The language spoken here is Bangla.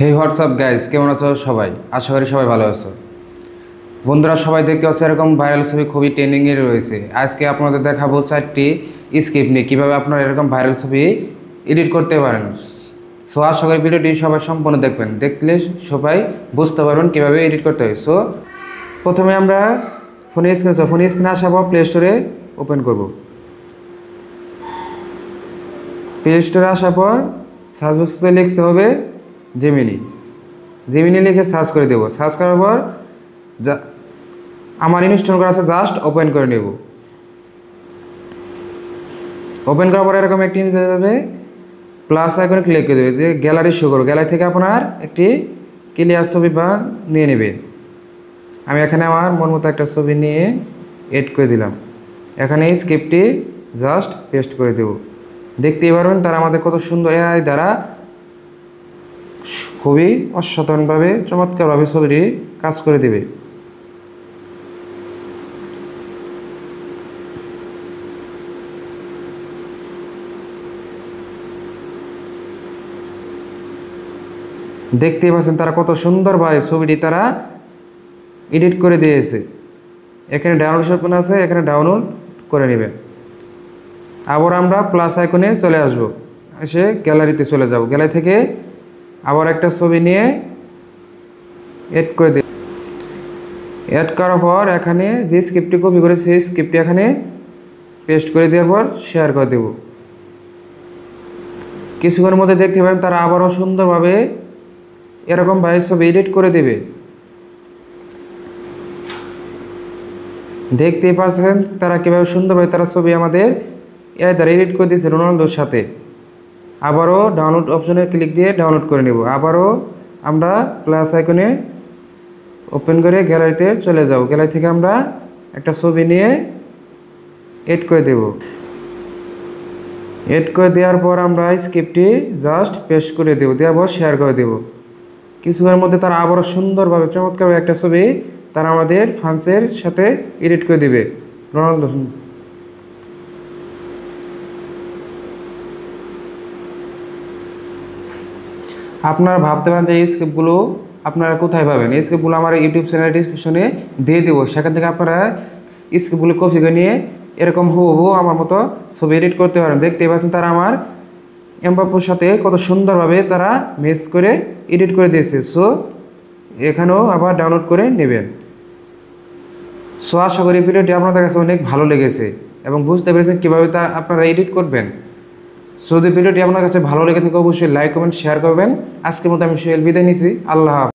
হে হোয়াটসঅ্যাপ গাইজ, কেমন আছো সবাই? আশা করি সবাই ভালো আছো। বন্ধুরা, সবাই দেখতে পাচ্ছ এরকম ভাইরাল ছবি খুবই ট্রেন্ডিংয়ে রয়েছে। আজকে আপনাদের দেখাবো 4টি স্ক্রিপ্ট নিয়ে কীভাবে আপনারা এরকম ভাইরাল ছবি এডিট করতে পারেন। সো আশা করি ভিডিওটি সবাই সম্পূর্ণ দেখবেন, দেখলে সবাই বুঝতে পারবেন কীভাবে এডিট করতে হয়। সো প্রথমে আমরা ফোনে স্ক্রিনে আসার পর প্লে স্টোরে ওপেন করব। প্লে স্টোরে আসার পর সার্চ বক্সে লিখতে হবে জেমিনি লিখে সার্চ করে দেবো। সার্চ করার পর আমার ইনস্টল করা আছে, জাস্ট ওপেন করে নেব। ওপেন করার পর এরকম একটি পেয়ে যাবে, প্লাস আইকনে ক্লিক করে দেবে, যে গ্যালারি শো করো। গ্যালারি থেকে আপনার একটি ক্লিয়ার ছবি বা নিয়ে নেবেন। আমি এখানে আমার মন মতো একটা ছবি নিয়ে এড করে দিলাম। এখানে এই স্ক্রিপ্টটি জাস্ট পেস্ট করে দেব। দেখতেই পারবেন তারা আমাদের কত সুন্দর এআই দ্বারা খুবই অসাধারণভাবে চমৎকারভাবে ছবিটি কাজ করে দেবে। দেখতেই পাচ্ছেন তারা কত সুন্দরভাবে ছবিটি তারা এডিট করে দিয়েছে। এখানে ডাউনলোড অপশন আছে, এখানে ডাউনলোড করে নেবেন। আবার আমরা প্লাস আইকনে চলে আসব, এসে গ্যালারিতে চলে যাব। গ্যালারি থেকে আবার একটা ছবি নিয়ে এড করে দিই। এড করার পর এখানে যে স্ক্রিপ্টটি কপি করেছি সেই স্ক্রিপ্টটি এখানে পেস্ট করে দেওয়ার পর শেয়ার করে দেব। কিছুক্ষণের মধ্যে দেখতে পাবেন তারা আবারও সুন্দরভাবে এরকমভাবে ছবি এডিট করে দেবে। দেখতেই পাচ্ছেন তারা কীভাবে সুন্দরভাবে তারা ছবি আমাদের এআই দ্বারা এডিট করে দিয়েছে রোনালদোর সাথে। আবারও ডাউনলোড অপশনে ক্লিক দিয়ে ডাউনলোড করে নেব। আবারও আমরা প্লাস আইকনে ওপেন করে গ্যালারিতে চলে যাব। গ্যালারি থেকে আমরা একটা ছবি নিয়ে এড করে দেব। এড করে দেওয়ার পর আমরা স্ক্রিপ্টটি জাস্ট পেস্ট করে দেবো, দেওয়ার পর শেয়ার করে দেব। কিছুক্ষণের মধ্যে তারা আবারও সুন্দরভাবে চমৎকার একটা ছবি তারা আমাদের ফ্রান্সের সাথে এডিট করে দেবে রোনালদো। আপনারা ভাবতে পারেন যে এই স্ক্রিপ্টগুলো আপনারা কোথায় পাবেন? এই স্ক্রিপ্টগুলো আমার ইউটিউব চ্যানেল ডিসক্রিপশনে দিয়ে দেবো। সেখান থেকে আপনারা স্ক্রিপ্টগুলো কপি করে নিয়ে এরকম হুবহু আমার মতো ছবি এডিট করতে পারেন। দেখতেই পাচ্ছেন তারা আমার এমবাপ্পের সাথে কত সুন্দরভাবে তারা ম্যাচ করে এডিট করে দিয়েছে। সো এখানেও আবার ডাউনলোড করে নেবেন। সো আশা করি ভিডিওটি আপনাদের কাছে অনেক ভালো লেগেছে এবং বুঝতে পেরেছেন কীভাবে তা আপনারা এডিট করবেন। সো যদি ভিডিওটি আপনার কাছে ভালো লেগে থাকে অবশ্যই লাইক কমেন্ট শেয়ার করবেন। আজকের মতো আমি সোহেল বিদায় নিচ্ছি। আল্লাহ হাফেজ।